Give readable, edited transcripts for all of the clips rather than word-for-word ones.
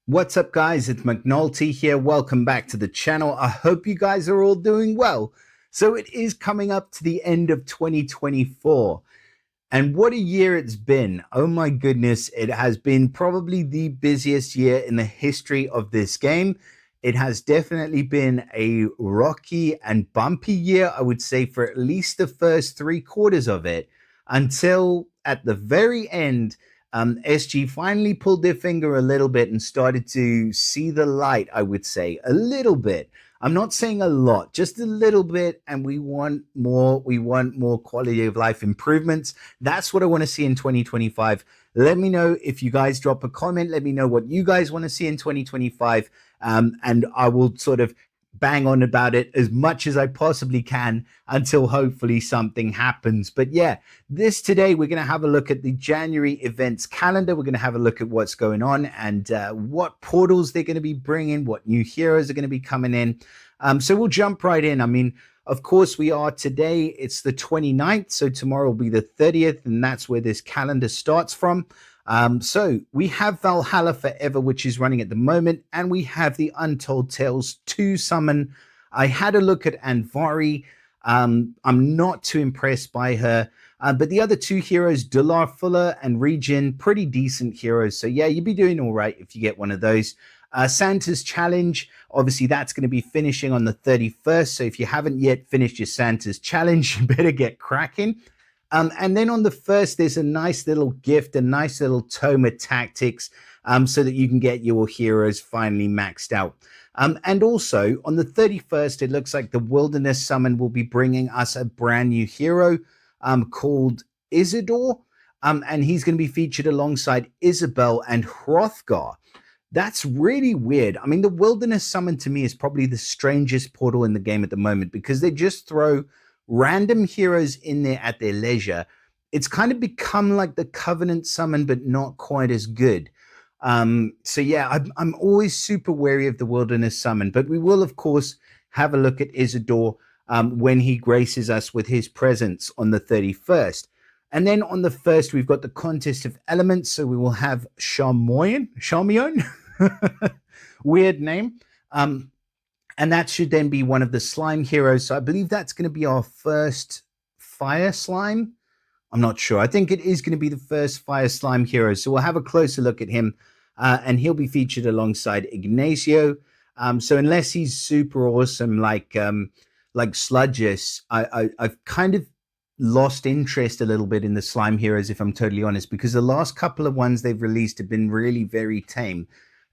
What's up, guys? It's McNulty here. Welcome back to the channel. I hope you guys are all doing well. So it is coming up to the end of 2024. And what a year it's been. Oh my goodness. It has been probably the busiest year in the history of this game. It has definitely been a rocky and bumpy year, I would say, for at least the first 3 quarters of it, until at the very end, SG finally pulled their finger a little bit and started to see the light, I would say, a little bit. I'm not saying a lot, just a little bit, and we want more. We want more quality of life improvements. That's what I want to see in 2025. Let me know if you guys drop a comment. Let me know what you guys want to see in 2025, and I will sort of bang on about it as much as I possibly can until hopefully something happens. But yeah, this today we're going to have a look at the January events calendar. We're going to have a look at what's going on and what portals they're going to be bringing, what new heroes are going to be coming in. So we'll jump right in. I mean, of course, we are today. It's the 29th, so tomorrow will be the 30th, and that's where this calendar starts from. So we have Valhalla Forever, which is running at the moment, and we have the Untold Tales 2 summon. I had a look at Anvari. I'm not too impressed by her. But the other 2 heroes, Dular Fuller and Regen, pretty decent heroes. So yeah, you'd be doing all right if you get one of those. Santa's Challenge, obviously that's going to be finishing on the 31st. So if you haven't yet finished your Santa's Challenge, you better get cracking. And then on the 1st, there's a nice little gift, a nice little tome of tactics, so that you can get your heroes finally maxed out. And also on the 31st, it looks like the Wilderness Summon will be bringing us a brand new hero called Isidore. And he's going to be featured alongside Isabel and Hrothgar. That's really weird. I mean, the Wilderness Summon to me is probably the strangest portal in the game at the moment because they just throw random heroes in there at their leisure. It's kind of become like the Covenant Summon, but not quite as good. So yeah, I'm always super wary of the Wilderness Summon, but we will, of course, have a look at Isidore when he graces us with his presence on the 31st. And then on the 1st, we've got the Contest of Elements. So we will have Charmion, weird name. And that should then be one of the slime heroes. So I believe that's going to be our first fire slime. I'm not sure. I think it is going to be the first fire slime hero. So we'll have a closer look at him. And he'll be featured alongside Ignacio. So unless he's super awesome like Sludgus, I've kind of lost interest a little bit in the slime heroes, if I'm totally honest, because the last couple of ones they've released have been really very tame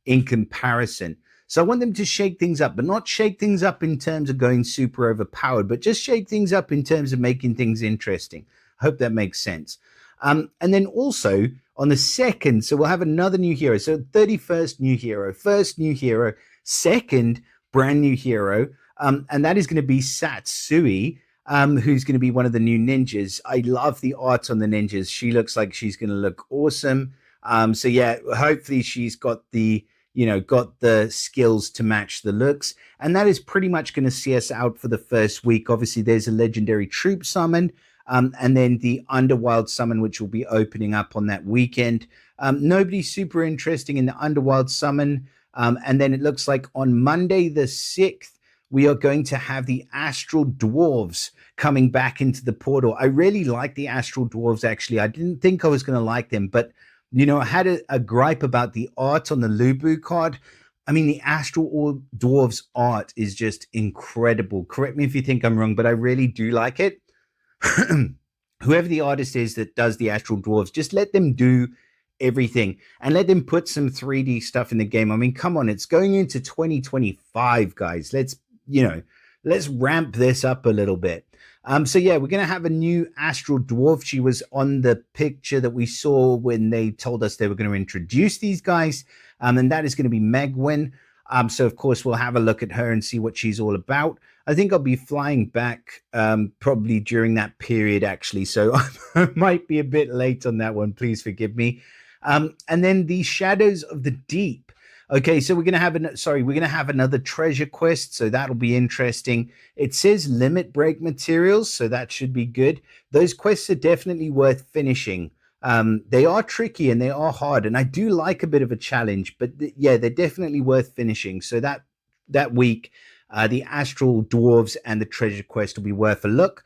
in comparison. So I want them to shake things up, but not shake things up in terms of going super overpowered, but just shake things up in terms of making things interesting. I hope that makes sense. And then also on the 2nd, so we'll have another new hero. So 31st new hero, first new hero, 2nd brand new hero, and that is going to be Satsui, who's going to be one of the new ninjas. I love the art on the ninjas. She looks like she's going to look awesome. So yeah, hopefully she's got the skills to match the looks. And that is pretty much going to see us out for the first week. Obviously, there's a legendary troop summon, and then the Underwild summon, which will be opening up on that weekend. Nobody super interesting in the Underwild summon. And then it looks like on Monday, the 6th, we are going to have the Astral Dwarves coming back into the portal. I really like the Astral Dwarves, actually. I didn't think I was going to like them, but I had a gripe about the art on the Lubu card. I mean, the Astral Dwarves art is just incredible. Correct me if you think I'm wrong, but I really do like it. Whoever the artist is that does the Astral Dwarves, just let them do everything and let them put some 3D stuff in the game. I mean, come on, it's going into 2025, guys. Let's ramp this up a little bit. So yeah, we're going to have a new Astral Dwarf. She was on the picture that we saw when they told us they were going to introduce these guys. And that is going to be Megwin. So of course, we'll have a look at her and see what she's all about. I think I'll be flying back probably during that period, actually. So I might be a bit late on that one. Please forgive me. And then the Shadows of the Deep. Okay, so we're going to have another treasure quest, so that'll be interesting. It says limit break materials, so that should be good. Those quests are definitely worth finishing. They are tricky and they are hard, and I do like a bit of a challenge, but yeah, they're definitely worth finishing. So that week, the Astral Dwarves and the Treasure Quest will be worth a look.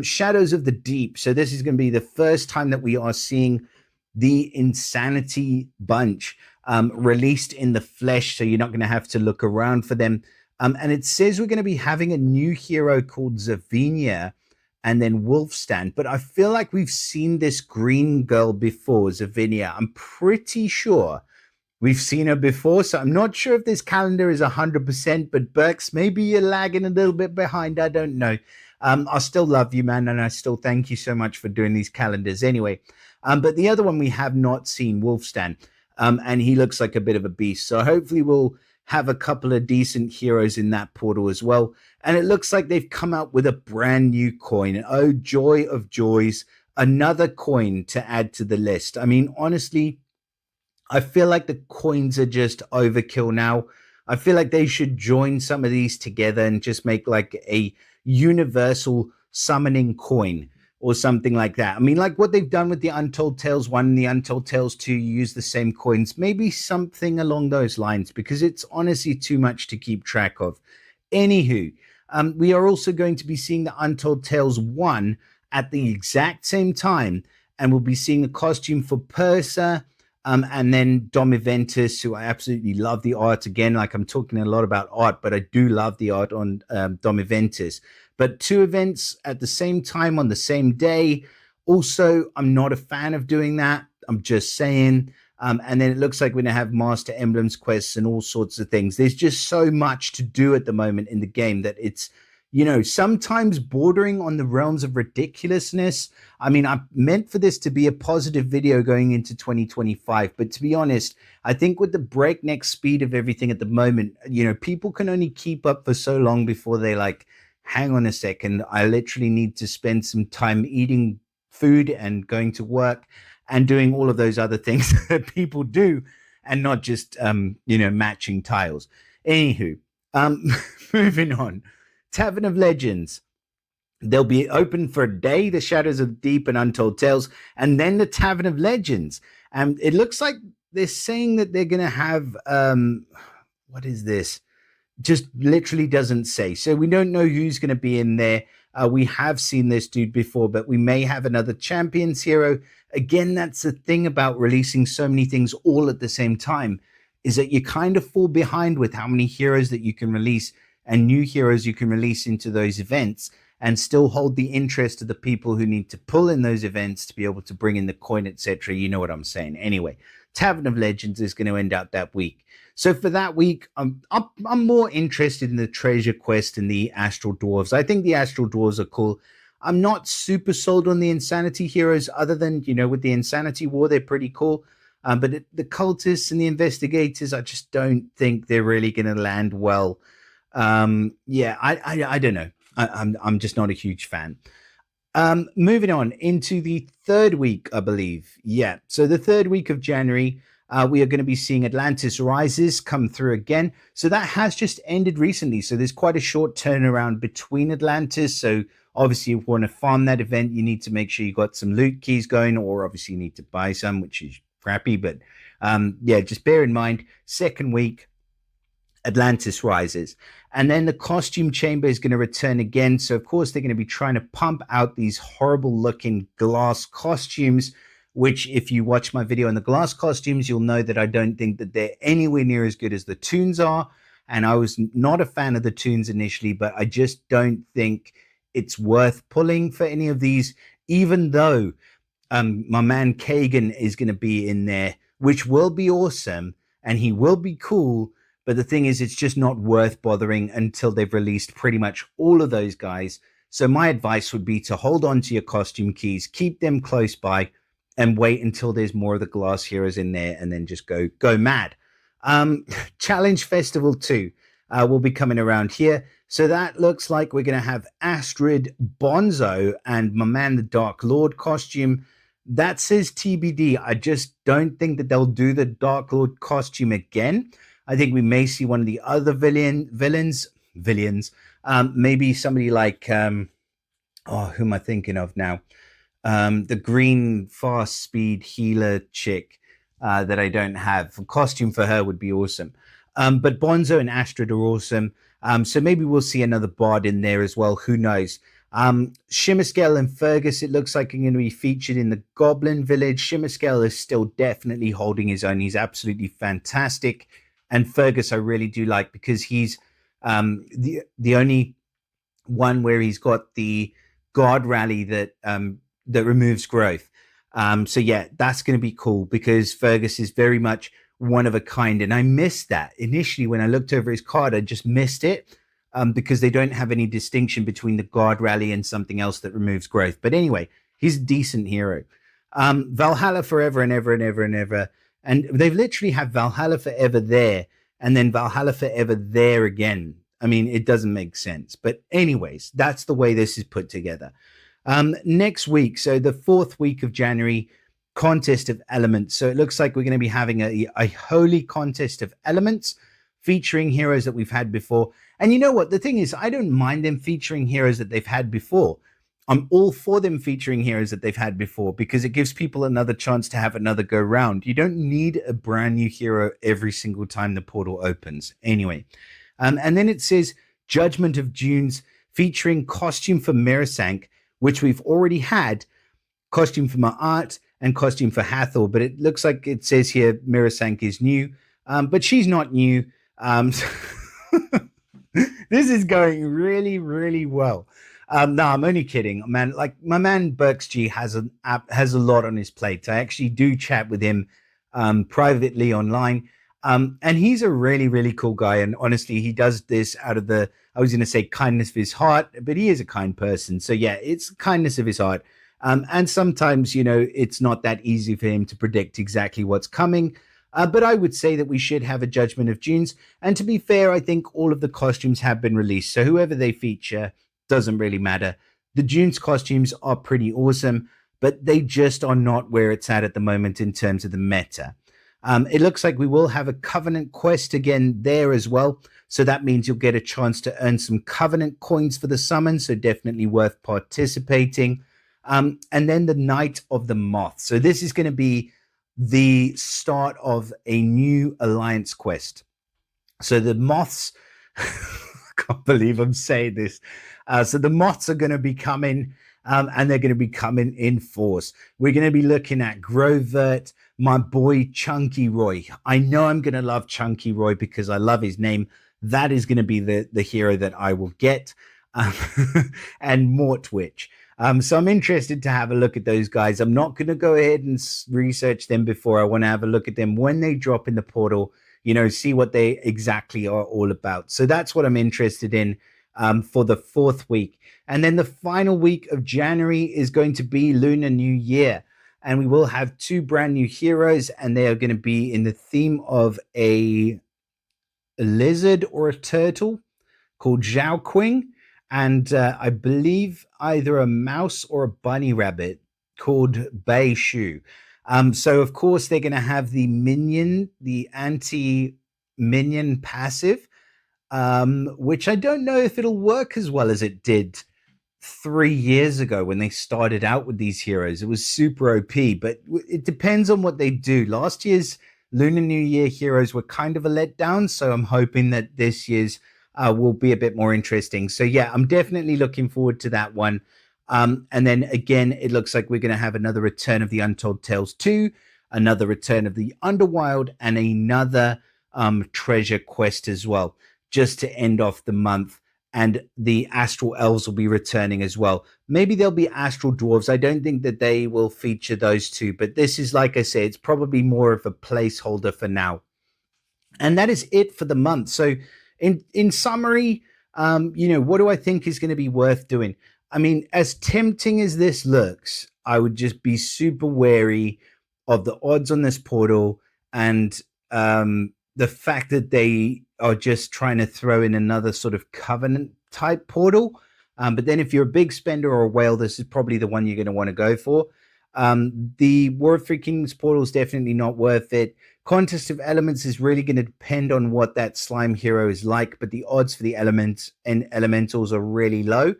Shadows of the Deep. So this is going to be the first time that we are seeing the Insanity Bunch released in the flesh, so you're not going to have to look around for them. And it says we're going to be having a new hero called Zavinia and then Wolfstand. But I feel like we've seen this green girl before, Zavinia. I'm pretty sure we've seen her before, so I'm not sure if this calendar is 100%, but Burks, maybe you're lagging a little bit behind. I don't know. I still love you, man, and I still thank you so much for doing these calendars anyway. But the other one we have not seen, Wolfstand, and he looks like a bit of a beast. So hopefully we'll have a couple of decent heroes in that portal as well. And it looks like they've come out with a brand new coin. Oh, joy of joys, another coin to add to the list. I mean, honestly, I feel like the coins are just overkill now. I feel like they should join some of these together and just make like a universal summoning coin or something like that. I mean, like what they've done with the Untold Tales 1 and the Untold Tales 2, you use the same coins, maybe something along those lines, because it's honestly too much to keep track of. Anywho, we are also going to be seeing the Untold Tales 1 at the exact same time, and we'll be seeing a costume for Persa, and then Domiventus, who I absolutely love the art. Again, like I'm talking a lot about art, but I do love the art on Domiventus. But two events at the same time on the same day. Also, I'm not a fan of doing that. I'm just saying. And then it looks like we're going to have Master Emblems quests and all sorts of things. There's just so much to do at the moment in the game that it's, you know, sometimes bordering on the realms of ridiculousness. I mean, I meant for this to be a positive video going into 2025, but to be honest, I think with the breakneck speed of everything at the moment, you know, people can only keep up for so long before they like, hang on a second, I literally need to spend some time eating food and going to work and doing all of those other things that people do and not just, you know, matching tiles. Anywho, moving on. Tavern of Legends. They'll be open for a day, the Shadows of the Deep and Untold Tales, and then the Tavern of Legends. And it looks like they're saying that they're going to have, what is this? Just literally doesn't say. So we don't know who's going to be in there. We have seen this dude before, but we may have another Champions hero. Again, that's the thing about releasing so many things all at the same time, is that you kind of fall behind with how many heroes that you can release and new heroes you can release into those events and still hold the interest of the people who need to pull in those events to be able to bring in the coin, etc. You know what I'm saying. Anyway, Tavern of Legends is going to end out that week. So for that week, I'm more interested in the Treasure Quest and the Astral Dwarves. I think the Astral Dwarves are cool. I'm not super sold on the Insanity heroes, other than, you know, with the Insanity War, they're pretty cool. But the cultists and the investigators, I just don't think they're really going to land well. Yeah, I don't know. I'm just not a huge fan. Moving on into the third week, I believe. Yeah, so the third week of January, we are going to be seeing Atlantis Rises come through again. So that has just ended recently. So there's quite a short turnaround between Atlantis. So obviously, if you want to farm that event, you need to make sure you got some loot keys going, or obviously you need to buy some, which is crappy. But yeah, just bear in mind, second week, Atlantis Rises. And then the costume chamber is going to return again. So, of course, they're going to be trying to pump out these horrible looking glass costumes, which, if you watch my video on the glass costumes, you'll know that I don't think that they're anywhere near as good as the Toons are. And I was not a fan of the Toons initially, but I just don't think it's worth pulling for any of these, even though my man Kagan is going to be in there, which will be awesome and he will be cool. But the thing is, it's just not worth bothering until they've released pretty much all of those guys. So my advice would be to hold on to your costume keys, keep them close by, and wait until there's more of the glass heroes in there, and then just go mad. Challenge Festival 2 will be coming around here. So that looks like we're going to have Astrid, Bonzo, and my man, the Dark Lord costume. That says TBD. I just don't think that they'll do the Dark Lord costume again. I think we may see one of the other villains. Maybe somebody like, who am I thinking of now? the green fast speed healer chick that I don't have. A costume for her would be awesome. But Bonzo and Astrid are awesome. So maybe we'll see another bard in there as well. Who knows? Shimmerscale and Fergus, it looks like, are going to be featured in the Goblin Village. Shimmerscale is still definitely holding his own. He's absolutely fantastic. And Fergus, I really do like because he's the only one where he's got the guard rally that removes growth. So yeah, that's going to be cool because Fergus is very much one of a kind, and I missed that initially when I looked over his card. I just missed it because they don't have any distinction between the guard rally and something else that removes growth. But anyway, he's a decent hero. Valhalla forever and ever and ever and ever, and they've literally have Valhalla forever there, and then Valhalla forever there again. I mean, it doesn't make sense. But anyways, that's the way this is put together. Next week, so the 4th week of January, Contest of Elements. So it looks like we're going to be having a holy contest of elements featuring heroes that we've had before. And you know what? The thing is, I don't mind them featuring heroes that they've had before. I'm all for them featuring heroes that they've had before because it gives people another chance to have another go round. You don't need a brand new hero every single time the portal opens. Anyway, and then it says Judgment of Dunes featuring costume for Mirasank, which we've already had, costume for Ma'at, and costume for Hathor, but it looks like it says here Mirasank is new, but she's not new. This is going really, really well. No, I'm only kidding, man. Like my man Burks G has a lot on his plate. I actually do chat with him privately online, and he's a really, really cool guy. And honestly, he does this out of I was going to say kindness of his heart, but he is a kind person. So yeah, it's kindness of his heart. And sometimes, it's not that easy for him to predict exactly what's coming. But I would say that we should have a Judgment of Dunes. And to be fair, I think all of the costumes have been released. So whoever they feature doesn't really matter. The Dunes costumes are pretty awesome, but they just are not where it's at the moment in terms of the meta. It looks like we will have a Covenant quest again there as well. So that means you'll get a chance to earn some Covenant coins for the summon. So definitely worth participating. And then the Night of the Moth. So this is going to be the start of a new alliance quest. So the moths, I can't believe I'm saying this. So the moths are going to be coming, and they're going to be coming in force. We're going to be looking at Grovert, my boy Chunky Roy. I know I'm going to love Chunky Roy because I love his name. That is going to be the hero that I will get. And Mortwitch. So I'm interested to have a look at those guys. I'm not going to go ahead and research them before. I want to have a look at them when they drop in the portal, see what they exactly are all about. So that's what I'm interested in for the 4th week. And then the final week of January is going to be Lunar New Year. And we will have 2 brand new heroes, and they are going to be in the theme of a lizard or a turtle called Zhao Qing. And I believe either a mouse or a bunny rabbit called Bei Shu. So, of course, they're going to have the minion, the anti-minion passive, which I don't know if it'll work as well as it did 3 years ago when they started out with these heroes. It was super OP, but it depends on what they do. Last year's Lunar New Year heroes were kind of a letdown, so I'm hoping that this year's will be a bit more interesting. So yeah, I'm definitely looking forward to that one. And then again, it looks like we're going to have another Return of the Untold Tales 2, another Return of the Underwild, and another treasure quest as well, just to end off the month. And the Astral Elves will be returning as well. Maybe there'll be Astral Dwarves. I don't think that they will feature those two, but this is, like I said, it's probably more of a placeholder for now. And that is it for the month. So in summary, what do I think is going to be worth doing? I mean, as tempting as this looks, I would just be super wary of the odds on this portal and the fact that they are just trying to throw in another sort of Covenant type portal. But then if you're a big spender or a whale, this is probably the one you're going to want to go for. The War of Three Kingdoms portal is definitely not worth it. Contest of Elements is really going to depend on what that slime hero is like, but the odds for the elements and elementals are really low.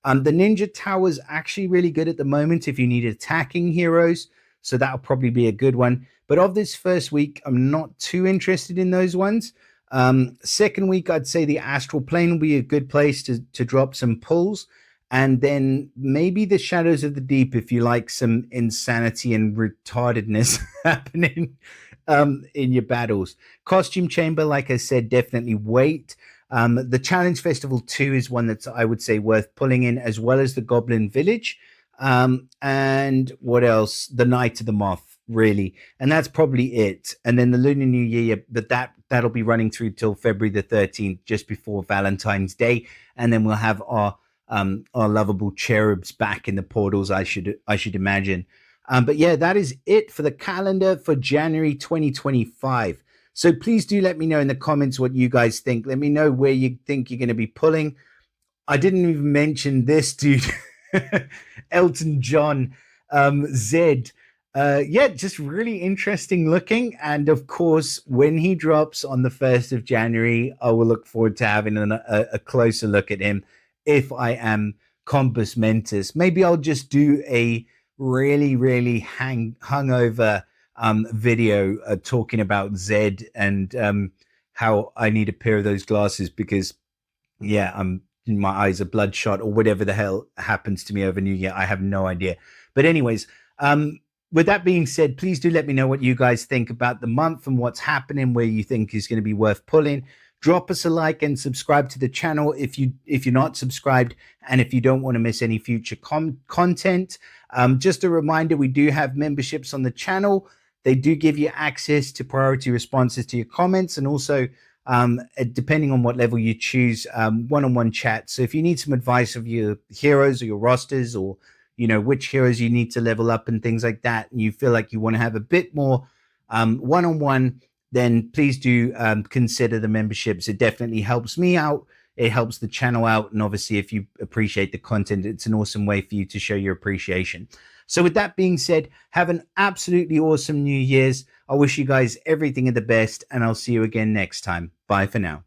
The Ninja Tower is actually really good at the moment if you need attacking heroes, so that'll probably be a good one. But of this first week, I'm not too interested in those ones. Second week, I'd say the Astral Plane will be a good place to drop some pulls. And then maybe the Shadows of the Deep if you like some insanity and retardedness happening in your battles. Costume Chamber, like I said, definitely wait. The Challenge Festival 2 is one that's, I would say, worth pulling in, as well as the Goblin Village. And what else? The Night of the Moth, really. And that's probably it. And then the Lunar New Year, but that'll be running through till February the 13th, just before Valentine's Day. And then we'll have our lovable cherubs back in the portals, I should imagine. But yeah, that is it for the calendar for January 2025. So please do let me know in the comments what you guys think. Let me know where you think you're going to be pulling. I didn't even mention this dude, Elton John, Zed. Yeah, just really interesting looking. And of course, when he drops on the 1st of January, I will look forward to having a closer look at him if I am compos mentis. Maybe I'll just do a really, really hungover video talking about Zed and how I need a pair of those glasses because, yeah, my eyes are bloodshot or whatever the hell happens to me over New Year. I have no idea. But anyways, with that being said, please do let me know what you guys think about the month and what's happening, where you think is going to be worth pulling. Drop us a like and subscribe to the channel if you're not subscribed, and if you don't want to miss any future content. Just a reminder, we do have memberships on the channel. They do give you access to priority responses to your comments, and also, depending on what level you choose, one-on-one chat. So if you need some advice of your heroes or your rosters, or which heroes you need to level up and things like that, and you feel like you want to have a bit more one-on-one, then please do consider the memberships. It definitely helps me out. It helps the channel out. And obviously, if you appreciate the content, it's an awesome way for you to show your appreciation. So with that being said, have an absolutely awesome New Year's. I wish you guys everything of the best, and I'll see you again next time. Bye for now.